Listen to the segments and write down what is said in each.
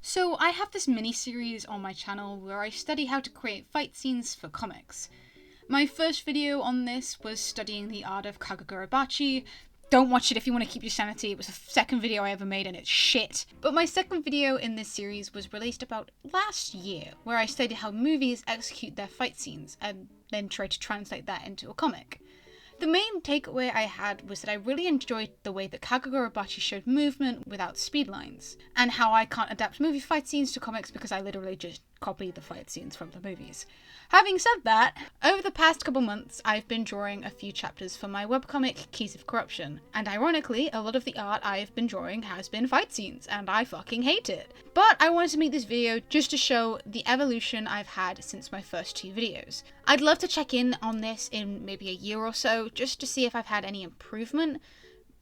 So I have this mini-series on my channel where I study how to create fight scenes for comics. My first video on this was studying the art of Kagurabachi. Don't watch it if you want to keep your sanity. It was the second video I ever made and it's shit. But my second video in this series was released about last year, where I studied how movies execute their fight scenes and then try to translate that into a comic. The main takeaway I had was that I really enjoyed the way that Kagurabachi showed movement without speed lines, and how I can't adapt movie fight scenes to comics because I literally just copy the fight scenes from the movies. Having said that, over the past couple months I've been drawing a few chapters for my webcomic Keys of Corruption, and ironically a lot of the art I've been drawing has been fight scenes, and I fucking hate it. But I wanted to make this video just to show the evolution I've had since my first two videos. I'd love to check in on this in maybe a year or so, just to see if I've had any improvement,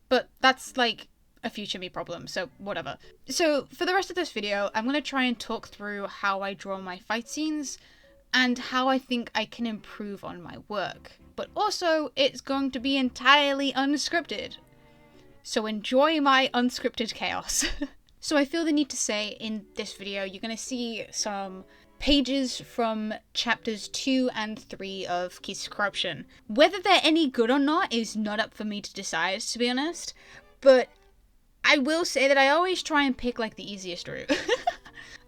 but that's like a future me problem, so whatever. So for the rest of this video, I'm going to try and talk through how I draw my fight scenes, and how I think I can improve on my work. But also, it's going to be entirely unscripted. So enjoy my unscripted chaos. So I feel the need to say in this video, you're going to see some pages from chapters 2 and 3 of Keys of Corruption. Whether they're any good or not is not up for me to decide, to be honest. But I will say that I always try and pick like the easiest route.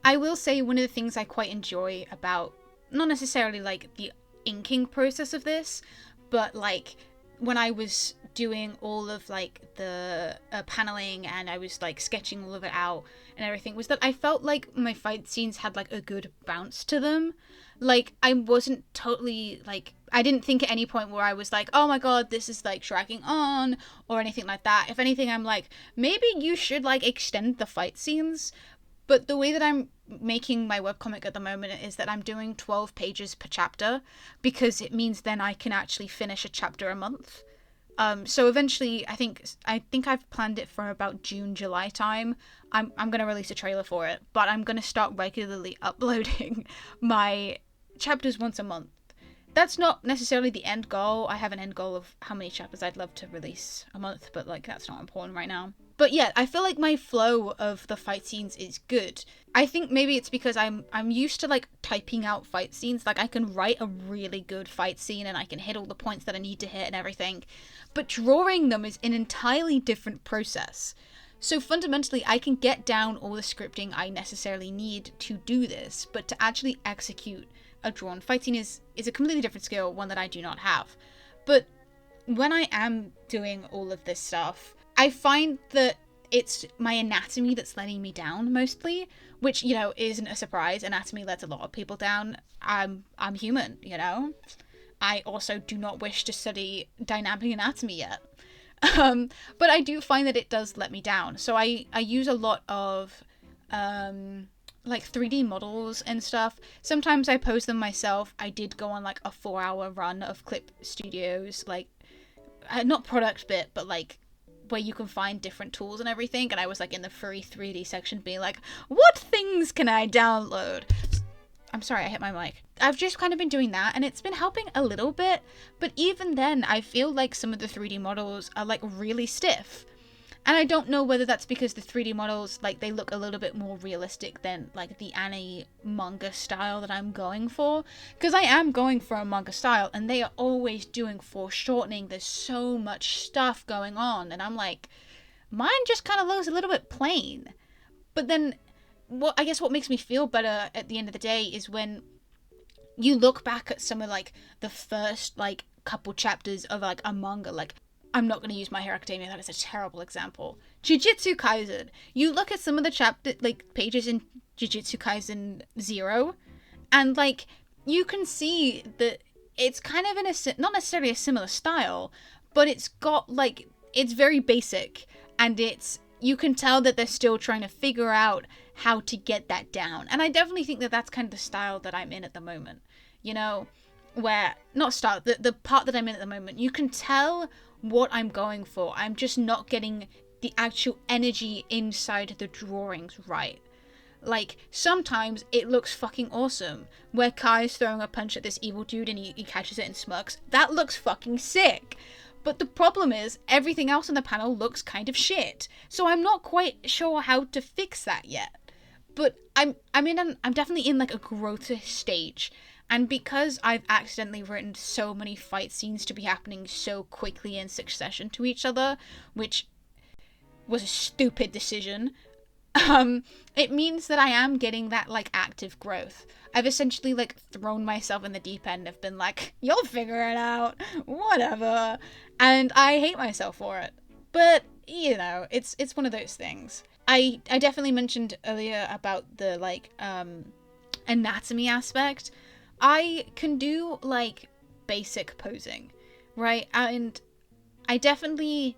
I will say one of the things I quite enjoy about, not necessarily like the inking process of this, but like when I was doing all of like the paneling and I was like sketching all of it out and everything, was that I felt like my fight scenes had like a good bounce to them. Like I wasn't totally like, I didn't think at any point where I was like, oh my god, this is like dragging on or anything like that. If anything, I'm like, maybe you should like extend the fight scenes. But the way that I'm making my webcomic at the moment is that I'm doing 12 pages per chapter, because it means then I can actually finish a chapter a month. So eventually, I think I've planned it for about June, July time. I'm going to release a trailer for it, but I'm going to start regularly uploading my chapters once a month. That's not necessarily the end goal. I have an end goal of how many chapters I'd love to release a month, but like that's not important right now. But yeah, I feel like my flow of the fight scenes is good. I think maybe it's because I'm used to like typing out fight scenes. Like I can write a really good fight scene and I can hit all the points that I need to hit and everything. But drawing them is an entirely different process. So fundamentally, I can get down all the scripting I necessarily need to do this, but to actually execute a drawn fight scene is a completely different skill, one that I do not have. But when I am doing all of this stuff, I find that it's my anatomy that's letting me down mostly, which, you know, isn't a surprise. Anatomy lets a lot of people down. I'm human, you know? I also do not wish to study dynamic anatomy yet. But I do find that it does let me down. So I use a lot of like 3D models and stuff. Sometimes I pose them myself. I did go on like a 4-hour run of Clip Studios, like not product bit, but like where you can find different tools and everything, and I was like in the free 3D section being like, what things can I download? I'm sorry, I hit my mic. I've just kind of been doing that, and it's been helping a little bit, but even then, I feel like some of the 3D models are like really stiff. And I don't know whether that's because the 3D models, like, they look a little bit more realistic than, like, the anime manga style that I'm going for. Because I am going for a manga style, and they are always doing foreshortening. There's so much stuff going on, and I'm like, mine just kind of looks a little bit plain. But then, I guess what makes me feel better at the end of the day is when you look back at some of, like, the first, like, couple chapters of, like, a manga, like, I'm not going to use My Hero Academia, that is a terrible example. Jujutsu Kaisen. You look at some of the chapter, like, pages in Jujutsu Kaisen 0, and, like, you can see that it's kind of in not necessarily a similar style, but it's got, like, it's very basic, and you can tell that they're still trying to figure out how to get that down. And I definitely think that that's kind of the style that I'm in at the moment. You know, where, not style, the part that I'm in at the moment, you can tell what I'm going for. I'm just not getting the actual energy inside the drawings right. Like, sometimes it looks fucking awesome, where Kai's throwing a punch at this evil dude and he catches it and smirks. That looks fucking sick. But the problem is, everything else on the panel looks kind of shit. So I'm not quite sure how to fix that yet. But I'm definitely in like a growth stage. And because I've accidentally written so many fight scenes to be happening so quickly in succession to each other, which was a stupid decision, it means that I am getting that like active growth. I've essentially like thrown myself in the deep end. I've been like, you'll figure it out, whatever, and I hate myself for it. But you know, it's one of those things. I definitely mentioned earlier about the like anatomy aspect. I can do like basic posing, right? And I definitely,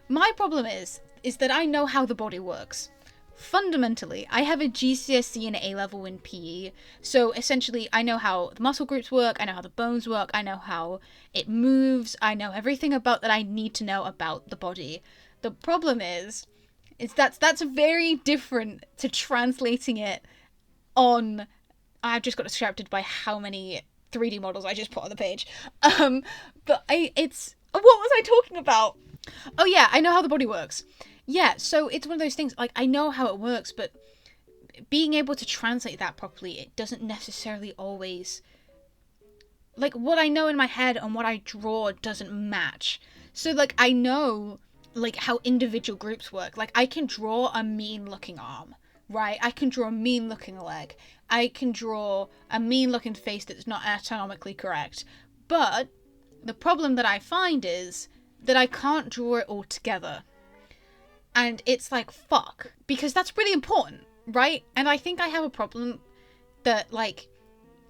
my problem is that I know how the body works. Fundamentally, I have a GCSE and A level in PE, so essentially I know how the muscle groups work, I know how the bones work, I know how it moves, I know everything about that I need to know about the body. The problem is that's very different to translating it on. I've just got distracted by how many 3D models I just put on the page. But it's what was I talking about? Oh yeah, I know how the body works. Yeah, so it's one of those things, like, I know how it works, but being able to translate that properly, it doesn't necessarily always, like, what I know in my head and what I draw doesn't match. So, like, I know, like, how individual groups work. Like, I can draw a mean-looking arm, right? I can draw a mean-looking leg. I can draw a mean-looking face that's not anatomically correct. But the problem that I find is that I can't draw it all together. And it's like, fuck. Because that's really important, right? And I think I have a problem that, like,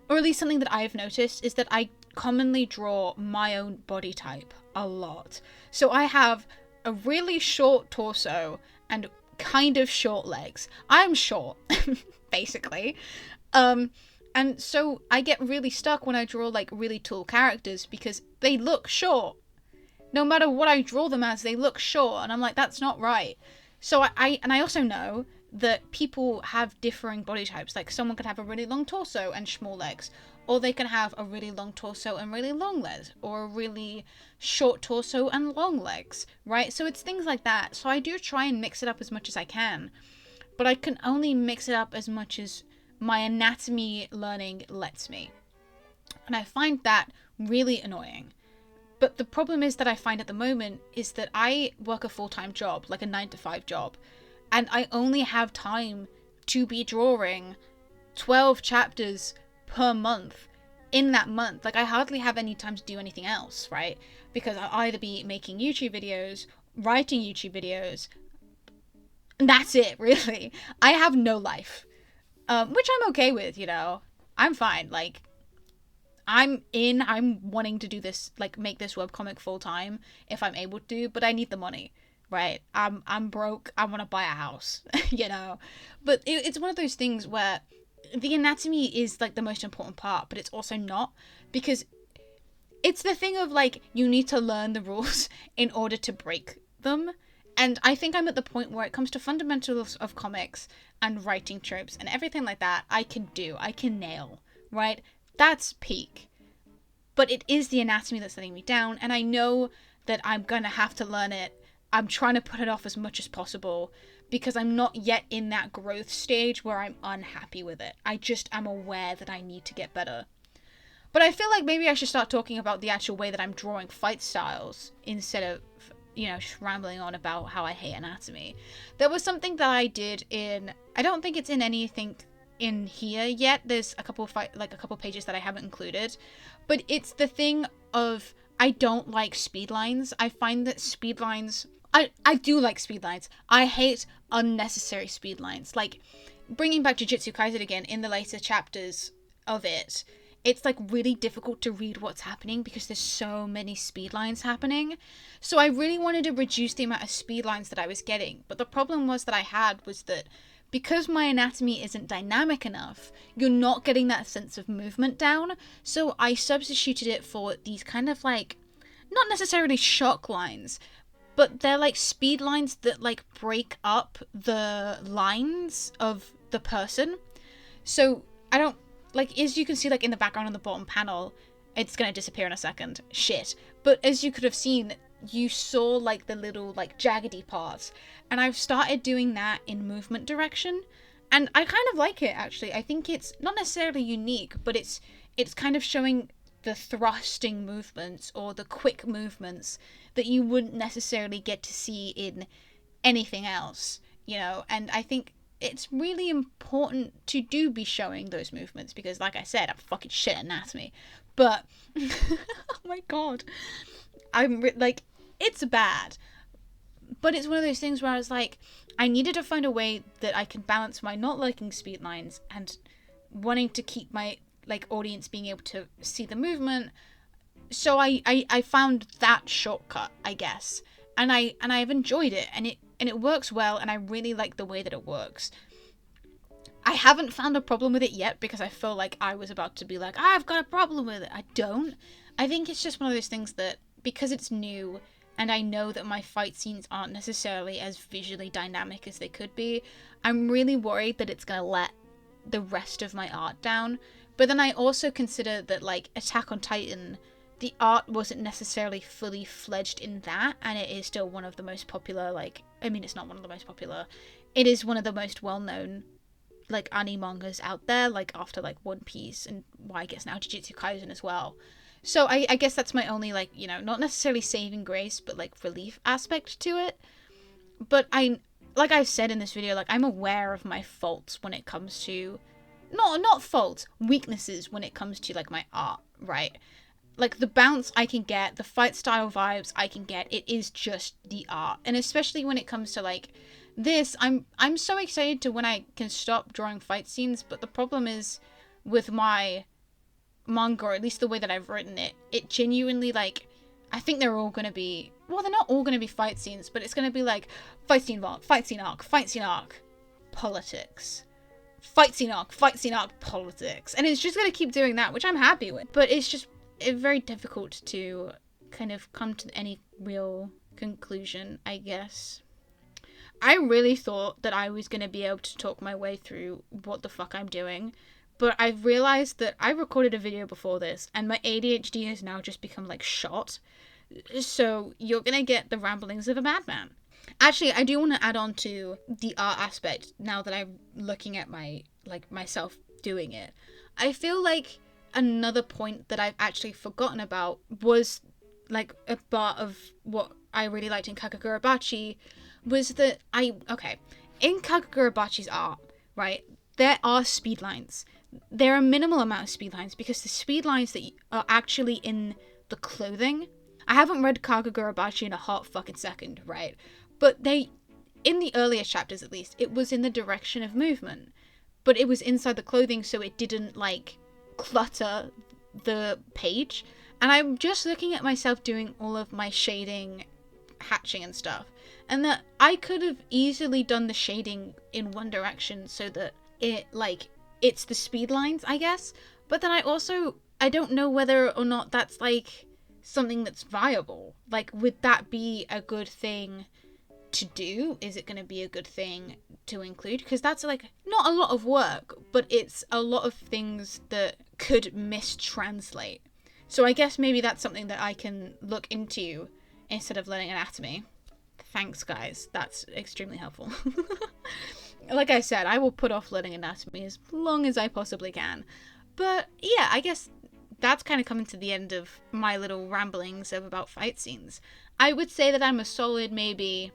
or at least something that I've noticed, is that I commonly draw my own body type a lot. So I have a really short torso and kind of short legs. I'm short, basically. And so I get really stuck when I draw, like, really tall characters because they look short. No matter what I draw them as, they look short, and I'm like, that's not right. So I also know that people have differing body types. Like, someone can have a really long torso and small legs, or they can have a really long torso and really long legs, or a really short torso and long legs, right? So it's things like that. So I do try and mix it up as much as I can, but I can only mix it up as much as my anatomy learning lets me. And I find that really annoying. But the problem is that I find at the moment is that I work a full-time job, like a 9-to-5 job, and I only have time to be drawing 12 chapters per month in that month. Like, I hardly have any time to do anything else, right? Because I'll either be making YouTube videos, writing YouTube videos, and that's it, really. I have no life, which I'm okay with, you know. I'm fine, like, I'm wanting to do this, like, make this webcomic full time if I'm able to, but I need the money, right? I'm broke. I want to buy a house, you know. But it's one of those things where the anatomy is like the most important part, but it's also not, because it's the thing of like, you need to learn the rules in order to break them. And I think I'm at the point where it comes to fundamentals of comics and writing tropes and everything like that, I can nail, right? That's peak. But it is the anatomy that's letting me down, and I know that I'm gonna have to learn it. I'm trying to put it off as much as possible because I'm not yet in that growth stage where I'm unhappy with it. I just am aware that I need to get better. But I feel like maybe I should start talking about the actual way that I'm drawing fight styles instead of, you know, just rambling on about how I hate anatomy. There was something that I did in, I don't think it's in anything in here yet. There's a couple of pages that I haven't included, but it's the thing of, I don't like speed lines. I find that speed lines, I do like speed lines. I hate unnecessary speed lines. Like, bringing back Jujutsu Kaisen again, in the later chapters of it, it's like really difficult to read what's happening because there's so many speed lines happening. So I really wanted to reduce the amount of speed lines that I was getting. But the problem was that because my anatomy isn't dynamic enough, you're not getting that sense of movement down. So I substituted it for these kind of like, not necessarily shock lines, but they're like speed lines that like break up the lines of the person. So I don't, like, as you can see, like in the background on the bottom panel, it's gonna disappear in a second. Shit. But as you could have seen, you saw like the little like jaggedy parts, and I've started doing that in movement direction, And I kind of like it, actually. I think it's not necessarily unique, but it's kind of showing the thrusting movements or the quick movements that you wouldn't necessarily get to see in anything else, you know. And I think it's really important to be showing those movements because, like I said, I'm fucking shit at anatomy. But oh my god, like, it's bad. But it's one of those things where I was like, I needed to find a way that I can balance my not liking speed lines and wanting to keep my like audience being able to see the movement. So I found that shortcut, I guess, and I've enjoyed it, and it works well, and I really like the way that it works. I haven't found a problem with it yet because I feel like I was about to be like, I've got a problem with it. I don't. I think it's just one of those things that because it's new and I know that my fight scenes aren't necessarily as visually dynamic as they could be, I'm really worried that it's going to let the rest of my art down. But then I also consider that, like, Attack on Titan, the art wasn't necessarily fully fledged in that, and it is still one of the most popular, like, I mean, it's not one of the most popular, it is one of the most well-known, like, anime mangas out there, like, after, like, One Piece, and, well, I guess now Jujutsu Kaisen as well. So I guess that's my only, like, you know, not necessarily saving grace, but, like, relief aspect to it. But like I've said in this video, like, I'm aware of my faults when it comes to, not faults, weaknesses when it comes to, like, my art, right? Like, the bounce I can get, the fight style vibes I can get, it is just the art. And especially when it comes to, like, this, I'm so excited to when I can stop drawing fight scenes, but the problem is with my manga, or at least the way that I've written it, it genuinely, like, I think they're all gonna be, well, they're not all gonna be fight scenes, but it's gonna be like fight scene arc, fight scene arc, fight scene arc, politics, fight scene arc, politics, and it's just gonna keep doing that, which I'm happy with. But it's just very difficult to kind of come to any real conclusion, I guess. I really thought that I was gonna be able to talk my way through what the fuck I'm doing, but I've realized that I recorded a video before this, and my ADHD has now just become, like, shot. So you're gonna get the ramblings of a madman. Actually, I do want to add on to the art aspect now that I'm looking at myself doing it. I feel like another point that I've actually forgotten about was, like, a part of what I really liked in Kakegurubaki was that in Kakegurubashi's art, right, there are speed lines. There are a minimal amount of speed lines because the speed lines that are actually in the clothing. I haven't read Kakegurubaki in a hot fucking second, right? But in the earlier chapters at least, it was in the direction of movement. But it was inside the clothing, so it didn't, like, clutter the page. And I'm just looking at myself doing all of my shading, hatching and stuff. And that I could have easily done the shading in one direction so that it, like, it's the speed lines, I guess. But then I don't know whether or not that's, like, something that's viable. Like, would that be a good thing to do? Is it going to be a good thing to include? Because that's, like, not a lot of work, but it's a lot of things that could mistranslate. So I guess maybe that's something that I can look into instead of learning anatomy. Thanks, guys. That's extremely helpful. Like I said, I will put off learning anatomy as long as I possibly can. But yeah, I guess that's kind of coming to the end of my little ramblings about fight scenes. I would say that I'm a solid maybe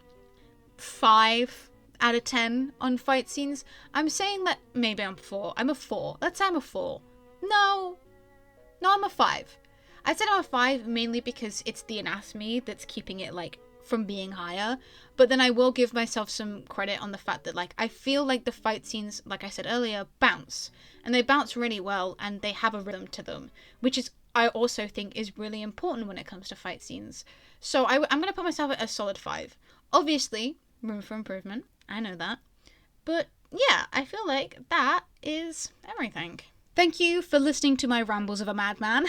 5 out of 10 on fight scenes. I'm saying that maybe I'm 4. I'm a 4. Let's say I'm a 4. No, I'm a 5. I said I'm a 5 mainly because it's the anatomy that's keeping it, like, from being higher, but then I will give myself some credit on the fact that, like, I feel like the fight scenes, like I said earlier, bounce, and they bounce really well, and they have a rhythm to them, which is, I also think, is really important when it comes to fight scenes. So I'm going to put myself at a solid 5. Obviously, room for improvement, I know that, but yeah, I feel like that is everything. Thank you for listening to my rambles of a madman.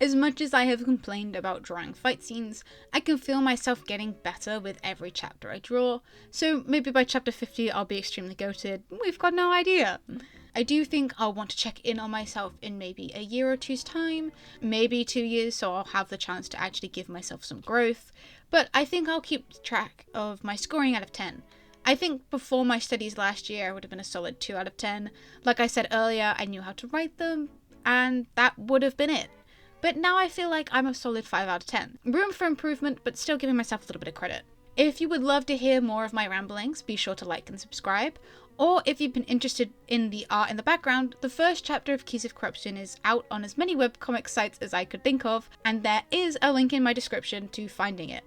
As much as I have complained about drawing fight scenes, I can feel myself getting better with every chapter I draw, so maybe by chapter 50 I'll be extremely goated. We've got no idea. I do think I'll want to check in on myself in maybe a year or two's time, maybe 2 years, so I'll have the chance to actually give myself some growth, but I think I'll keep track of my scoring out of 10. I think before my studies last year, I would have been a solid 2 out of 10. Like I said earlier, I knew how to write them, and that would have been it. But now I feel like I'm a solid 5 out of 10. Room for improvement, but still giving myself a little bit of credit. If you would love to hear more of my ramblings, be sure to like and subscribe. Or if you've been interested in the art in the background, the first chapter of Keys of Corruption is out on as many webcomic sites as I could think of, and there is a link in my description to finding it.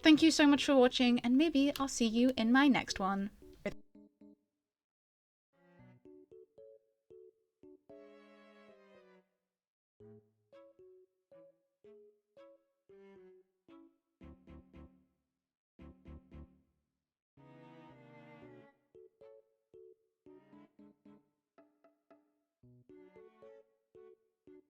Thank you so much for watching, and maybe I'll see you in my next one.